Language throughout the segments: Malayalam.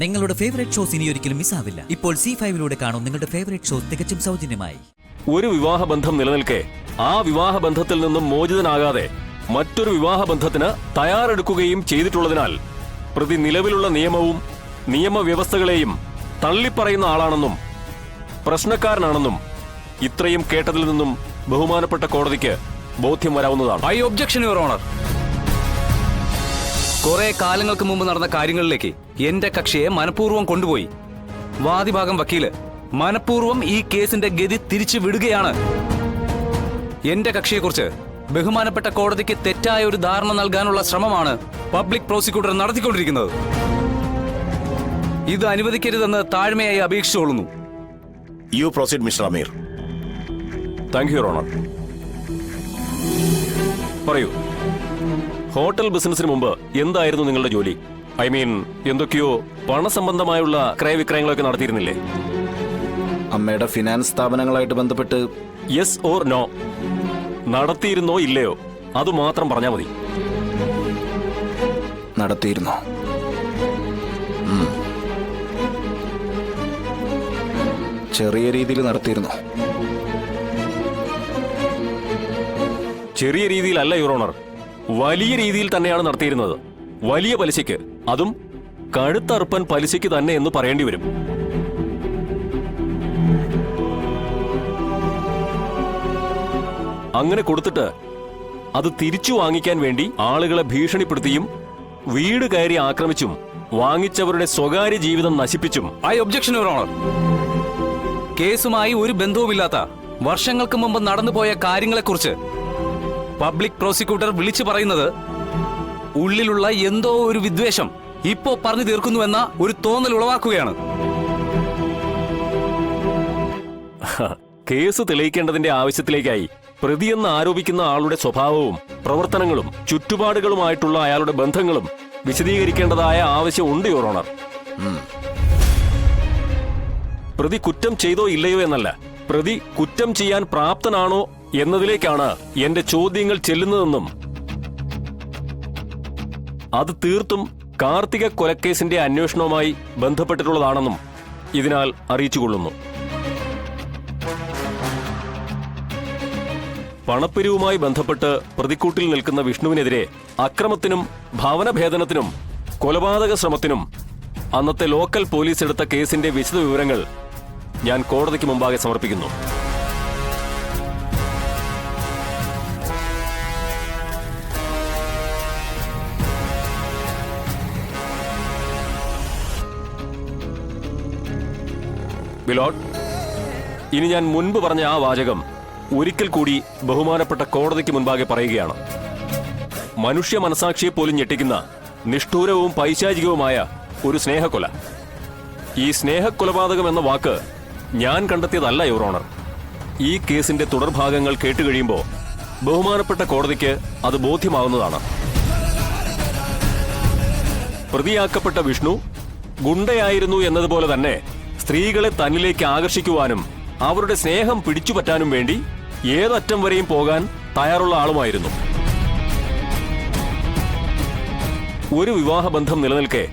നിങ്ങളുടെ ഫേവറേറ്റ് ഷോസ് ഇനി ഒരിക്കലും മിസ്സാവില്ല. ഇപ്പോൾ C5 കാണും നിങ്ങളുടെ ഫേവറേറ്റ് ഷോസ് തികച്ചും സൗജന്യമായി. ഒരു വിവാഹബന്ധം നിലനിൽക്കെ ആ വിവാഹബന്ധത്തിൽ നിന്നും മോചിതനാകാതെ മറ്റൊരു വിവാഹബന്ധത്തിന് തയ്യാറെടുക്കുകയും ചെയ്തിട്ടുള്ളതിനാൽ പ്രതി നിലവിലുള്ള നിയമവും നിയമവ്യവസ്ഥകളെയും തള്ളിപ്പറയുന്ന ആളാണെന്നും പ്രശ്നക്കാരനാണെന്നും ഇത്രയും കേട്ടതിൽ നിന്നും ബഹുമാനപ്പെട്ട കോടതിക്ക് ബോധ്യം വരാവുന്നതാണ്. I objection your honour. കുറെ കാലങ്ങൾക്ക് മുമ്പ് നടന്ന കാര്യങ്ങളിലേക്ക് എന്റെ കക്ഷിയെ മനഃപൂർവ്വം കൊണ്ടുപോയി. വാദിഭാഗം വക്കീല് മനഃപൂർവ്വം ഈ കേസിന്റെ ഗതി തിരിച്ചു വിടുകയാണ്. എന്റെ കക്ഷിയെക്കുറിച്ച് ബഹുമാനപ്പെട്ട കോടതിക്ക് തെറ്റായ ഒരു ധാരണ നൽകാനുള്ള ശ്രമമാണ് പബ്ലിക് പ്രോസിക്യൂട്ടർ നടത്തിക്കൊണ്ടിരിക്കുന്നത്. ഇത് അനുവദിക്കരുതെന്ന് താഴ്മയായി അപേക്ഷിച്ചുകൊള്ളുന്നു. You proceed mister Ameer. Thank you your honour. പറയൂ, ഹോട്ടൽ ബിസിനസിന് മുമ്പ് എന്തായിരുന്നു നിങ്ങളുടെ ജോലി? ഐ മീൻ, എന്തൊക്കെയോ പണസംബന്ധമായുള്ള ക്രയവിക്രയങ്ങളൊക്കെ നടത്തിയിരുന്നില്ലേ? അമ്മയുടെ ഫിനാൻസ് സ്ഥാപനങ്ങളായിട്ട് ബന്ധപ്പെട്ട് യെസ് ഓർ നോ, നടത്തിയിരുന്നോ ഇല്ലയോ അത് മാത്രം പറഞ്ഞാൽ മതി. നടത്തിയിരുന്നു. ചെറിയ രീതിയിൽ നടത്തിയിരുന്നു. ചെറിയ രീതിയിലല്ല യുവർ ഓണർ, വലിയ രീതിയിൽ തന്നെയാണ് നടത്തിയിരുന്നത്. വലിയ പലിശയ്ക്ക്, അതും കഴുത്തറുപ്പൻ പലിശയ്ക്ക് തന്നെ എന്ന് പറയേണ്ടി വരും. അങ്ങനെ കൊടുത്തിട്ട് അത് തിരിച്ചു വാങ്ങിക്കാൻ വേണ്ടി ആളുകളെ ഭീഷണിപ്പെടുത്തിയും വീട് കയറി ആക്രമിച്ചും വാങ്ങിച്ചവരുടെ സ്വകാര്യ ജീവിതം നശിപ്പിച്ചും. I objection your honour. കേസുമായി ഒരു ബന്ധവുമില്ലാത്ത വർഷങ്ങൾക്ക് മുമ്പ് നടന്നുപോയ കാര്യങ്ങളെക്കുറിച്ച് പബ്ലിക് പ്രോസിക്യൂട്ടർ വിളിച്ചു പറയുന്നത് ഉള്ളിലുള്ള എന്തോ ഒരു വിദ്വേഷം ഇപ്പോ പറഞ്ഞു തീർക്കുന്നുവെന്ന ഒരു തോന്നൽ ഉളവാക്കുകയാണ്. കേസ് തെളിയിക്കേണ്ടതിന്റെ ആവശ്യത്തിലേക്കായി പ്രതിയെന്ന് ആരോപിക്കുന്ന ആളുടെ സ്വഭാവവും പ്രവർത്തനങ്ങളും ചുറ്റുപാടുകളുമായിട്ടുള്ള അയാളുടെ ബന്ധങ്ങളും വിശദീകരിക്കേണ്ടതായ ആവശ്യം ഉണ്ട് യുവർ ഓണർ. പ്രതി കുറ്റം ചെയ്തോ ഇല്ലയോ എന്നല്ല, പ്രതി കുറ്റം ചെയ്യാൻ പ്രാപ്തനാണോ എന്നതിലേക്കാണ് എന്റെ ചോദ്യങ്ങൾ ചെല്ലുന്നതെന്നും അത് തീർത്തും കാർത്തിക കൊലക്കേസിന്റെ അന്വേഷണവുമായി ബന്ധപ്പെട്ടിട്ടുള്ളതാണെന്നും ഇതിനാൽ അറിയിച്ചുകൊള്ളുന്നു. പണപ്പിരിവുമായി ബന്ധപ്പെട്ട് പ്രതിക്കൂട്ടിൽ നിൽക്കുന്ന വിഷ്ണുവിനെതിരെ അക്രമത്തിനും ഭവനഭേദനത്തിനും കൊലപാതക ശ്രമത്തിനും അന്നത്തെ ലോക്കൽ പോലീസ് എടുത്ത കേസിന്റെ വിശദ വിവരങ്ങൾ ഞാൻ കോടതിക്ക് മുമ്പാകെ സമർപ്പിക്കുന്നു. ബിലോട്ട്, ഇനി ഞാൻ മുൻപ് പറഞ്ഞ ആ വാചകം ഒരിക്കൽ കൂടി ബഹുമാനപ്പെട്ട കോടതിക്ക് മുൻപാകെ പറയുകയാണ്. മനുഷ്യ മനസാക്ഷിയെ പോലും ഞെട്ടിക്കുന്ന നിഷ്ഠൂരവും പൈശാചികവുമായ ഒരു സ്നേഹക്കൊല. ഈ സ്നേഹക്കൊലപാതകം എന്ന വാക്ക് ഞാൻ കണ്ടെത്തിയതല്ല യുവർ ഓണർ. ഈ കേസിന്റെ തുടർഭാഗങ്ങൾ കേട്ടുകഴിയുമ്പോൾ ബഹുമാനപ്പെട്ട കോടതിക്ക് അത് ബോധ്യമാവുന്നതാണ്. പ്രതിയാക്കപ്പെട്ട വിഷ്ണു ഗുണ്ടയായിരുന്നു എന്നതുപോലെ തന്നെ സ്ത്രീകളെ തന്നിലേക്ക് ആകർഷിക്കുവാനും അവരുടെ സ്നേഹം പിടിച്ചുപറ്റാനും വേണ്ടി ഏതറ്റം വരെയും പോകാൻ തയ്യാറുള്ള ആളുമായിരുന്നു. ഒരു വിവാഹബന്ധം നിലനിൽക്കെ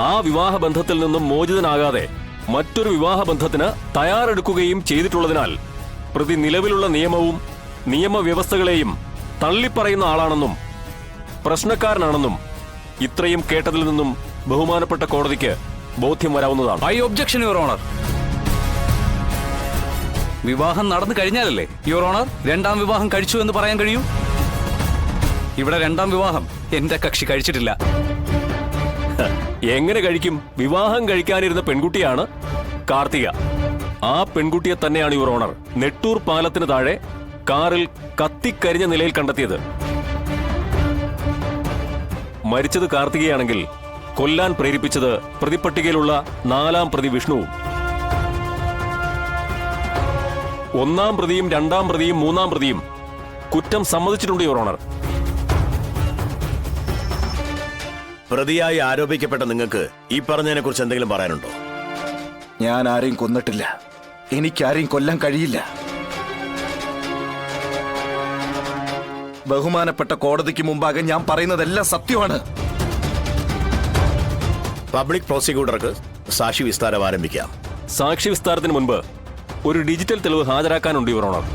ആ വിവാഹബന്ധത്തിൽ നിന്നും മോചിതനാകാതെ മറ്റൊരു വിവാഹബന്ധത്തിന് തയ്യാറെടുക്കുകയും ചെയ്തിട്ടുള്ളതിനാൽ പ്രതി നിലവിലുള്ള നിയമവും നിയമവ്യവസ്ഥകളെയും തള്ളിപ്പറയുന്ന ആളാണെന്നും പ്രശ്നക്കാരനാണെന്നും ഇത്രയും കേട്ടതിൽ നിന്നും ബഹുമാനപ്പെട്ട കോടതിക്ക് ബോധ്യം വരാവുന്നതാണ്. I objection your honour. വിവാഹം നടന്നു കഴിഞ്ഞാലല്ലേ യുവർ ഓണർ രണ്ടാം വിവാഹം കഴിച്ചു എന്ന് പറയാൻ കഴിയൂ? ഇവിടെ രണ്ടാം വിവാഹം എന്റെ കക്ഷി കഴിച്ചിട്ടില്ല. എങ്ങനെ കഴിക്കും? വിവാഹം കഴിക്കാനിരുന്ന പെൺകുട്ടിയാണ് കാർത്തിക. ആ പെൺകുട്ടിയെ തന്നെയാണ് യുവർ ഓണർ നെട്ടൂർ പാലത്തിന് താഴെ കാറിൽ കത്തിക്കരിഞ്ഞ നിലയിൽ കണ്ടെത്തിയത്. മരിച്ചത് കാർത്തികയാണെങ്കിൽ കൊല്ലാൻ പ്രേരിപ്പിച്ചത് പ്രതിപ്പട്ടികയിലുള്ള 4ാം പ്രതി വിഷ്ണുവും. 1ാം പ്രതിയും 2ാം പ്രതിയും 3ാം പ്രതിയും കുറ്റം സമ്മതിച്ചിട്ടുണ്ട് യുവർ ഓണർ. പ്രതിയായി ആരോപിക്കപ്പെട്ട നിങ്ങൾക്ക് ഈ പറഞ്ഞതിനെ കുറിച്ച് എന്തെങ്കിലും പറയാനുണ്ടോ? ഞാൻ ആരെയും കൊന്നിട്ടില്ല. എനിക്കാരെയും കൊല്ലാൻ കഴിയില്ല. ബഹുമാനപ്പെട്ട കോടതിക്ക് മുമ്പാകെ ഞാൻ പറയുന്നതെല്ലാം സത്യമാണ്. പബ്ലിക് പ്രോസിക്യൂട്ടർക്ക് സാക്ഷി വിസ്താരം ആരംഭിക്കാം. സാക്ഷി വിസ്താരത്തിന് മുൻപ് ഒരു ഡിജിറ്റൽ തെളിവ് ഹാജരാക്കാനുണ്ട് യുവർ ഓണർ.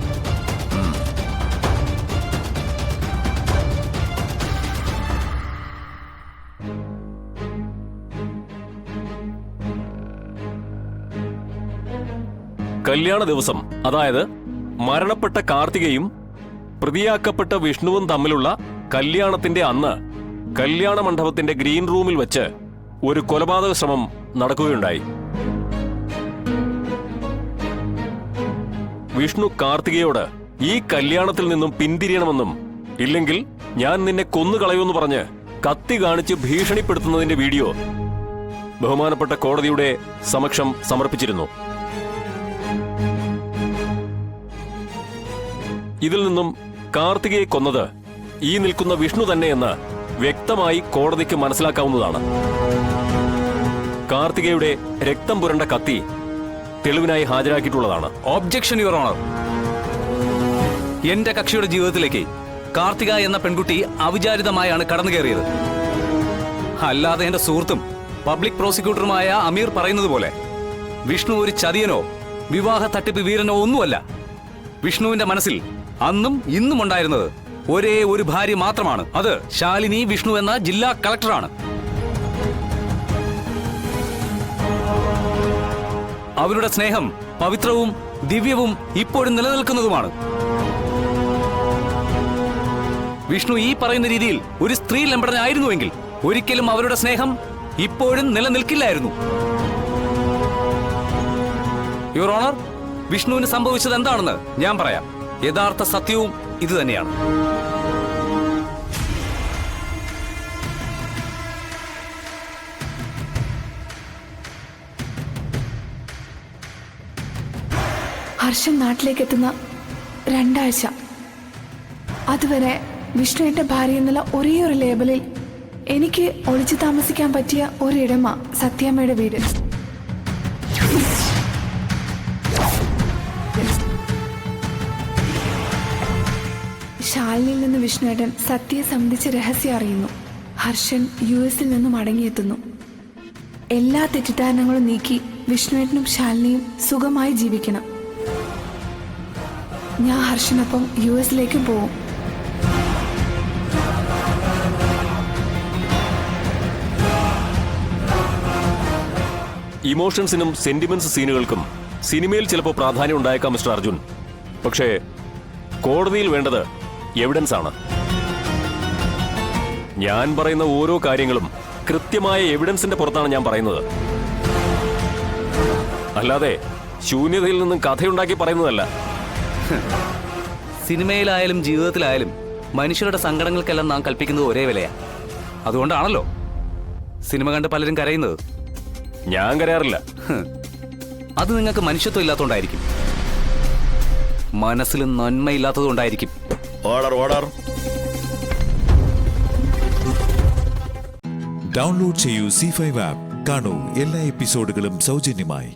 കല്യാണ ദിവസം, അതായത് മരണപ്പെട്ട കാർത്തികയും പ്രതിയാക്കപ്പെട്ട വിഷ്ണുവും തമ്മിലുള്ള കല്യാണത്തിന്റെ അന്ന് കല്യാണ മണ്ഡപത്തിന്റെ ഗ്രീൻ റൂമിൽ വെച്ച് ഒരു കൊലപാതക ശ്രമം നടക്കുകയുണ്ടായി. വിഷ്ണു കാർത്തികയോട് ഈ കല്യാണത്തിൽ നിന്നും പിന്തിരിയണമെന്നും ഇല്ലെങ്കിൽ ഞാൻ നിന്നെ കൊന്നുകളയുമെന്ന് പറഞ്ഞ് കത്തി കാണിച്ച് ഭീഷണിപ്പെടുത്തുന്നതിന്റെ വീഡിയോ ബഹുമാനപ്പെട്ട കോടതിയുടെ സമക്ഷം സമർപ്പിച്ചിരുന്നു. ഇതിൽ നിന്നും കാർത്തികയെ കൊന്നത് ഈ നിൽക്കുന്ന വിഷ്ണു തന്നെയെന്ന് വ്യക്തമായി കോടതിക്ക് മനസ്സിലാക്കാവുന്നതാണ്. കാർത്തികയുടെ രക്തം പുരണ്ട കത്തി തെളിവിനായി ഹാജരാക്കിയിട്ടുള്ളതാണ്. Objection your honour. എന്റെ കക്ഷിയുടെ ജീവിതത്തിലേക്ക് കാർത്തിക എന്ന പെൺകുട്ടി അവിചാരിതമായാണ് കടന്നു കയറിയത്. അല്ലാതെ എന്റെ സുഹൃത്തും പബ്ലിക് പ്രോസിക്യൂട്ടറുമായ അമീർ പറയുന്നത് പോലെ വിഷ്ണു ഒരു ചതിയനോ വിവാഹ തട്ടിപ്പ് വീരനോ ഒന്നുമല്ല. വിഷ്ണുവിന്റെ മനസ്സിൽ അന്നും ഇന്നും ഉണ്ടായിരുന്നത് ഒരേ ഒരു ഭാര്യ മാത്രമാണ്. അത് ശാലിനി വിഷ്ണു എന്ന ജില്ലാ കളക്ടറാണ്. അവരുടെ സ്നേഹം പവിത്രവും ദിവ്യവും ഇപ്പോഴും നിലനിൽക്കുന്നതുമാണ്. വിഷ്ണു ഈ പറയുന്ന രീതിയിൽ ഒരു സ്ത്രീ ലംബടനായിരുന്നുവെങ്കിൽ ഒരിക്കലും അവരുടെ സ്നേഹം ഇപ്പോഴും നിലനിൽക്കില്ലായിരുന്നു. യുവർ ഓണർ, വിഷ്ണുവിന് സംഭവിച്ചത് എന്താണെന്ന് ഞാൻ പറയാം. യഥാർത്ഥ സത്യവും ഇത് തന്നെയാണ്. ഹർഷൻ നാട്ടിലേക്ക് എത്തുന്ന 2 ആഴ്ച. അതുവരെ വിഷ്ണുവിന്റെ ഭാര്യ എന്നുള്ള ഒരേ ഒരു ലേബലിൽ എനിക്ക് ഒളിച്ചു താമസിക്കാൻ പറ്റിയ ഒരിടമ സത്യാമ്മയുടെ വീട്. ശാലിനിയിൽ നിന്ന് വിഷ്ണുവേട്ടൻ സത്യയെ സംബന്ധിച്ച് രഹസ്യം അറിയുന്നു. ഹർഷൻ US-ൽ നിന്നും മടങ്ങിയെത്തുന്നു. എല്ലാ തെറ്റിദ്ധാരണകളും നീക്കി വിഷ്ണുവേട്ടനും ശാലിനിയും സുഖമായി ജീവിക്കണം. ഞാൻ ഹർഷനൊപ്പം US-ലേക്ക് പോവും. ഇമോഷൻസിനും സെന്റിമെന്റ്സ് സീനുകൾക്കും സിനിമയിൽ ചിലപ്പോൾ പ്രാധാന്യം ഉണ്ടായേക്കാം മിസ്റ്റർ അർജുൻ. പക്ഷേ കോടതിയിൽ വേണ്ടത് എവിഡൻസ് ആണ്. ഞാൻ പറയുന്ന ഓരോ കാര്യങ്ങളും കൃത്യമായ എവിഡൻസിന്റെ പുറത്താണ് ഞാൻ പറയുന്നത്. അല്ലാതെ ശൂന്യതയിൽ നിന്നും കഥയുണ്ടാക്കി പറയുന്നതല്ല. സിനിമയിലായാലും ജീവിതത്തിലായാലും മനുഷ്യരുടെ സങ്കടങ്ങൾക്കെല്ലാം നാം കൽപ്പിക്കുന്നത് ഒരേ വിലയാണ്. അതുകൊണ്ടാണല്ലോ സിനിമ കണ്ട് പലരും കരയുന്നത്. ഞാൻ കരയാറില്ല. അത് നിങ്ങൾക്ക് മനുഷ്യത്വം ഇല്ലാത്തതുകൊണ്ടായിരിക്കും. മനസ്സിൽ നന്മയില്ലാത്തതുകൊണ്ടായിരിക്കും. Order order. ഡൗൺലോഡ് ചെയ്യൂ C5 ആപ്പ്. കാണൂ എല്ലാ എപ്പിസോഡുകളും സൗജന്യമായി.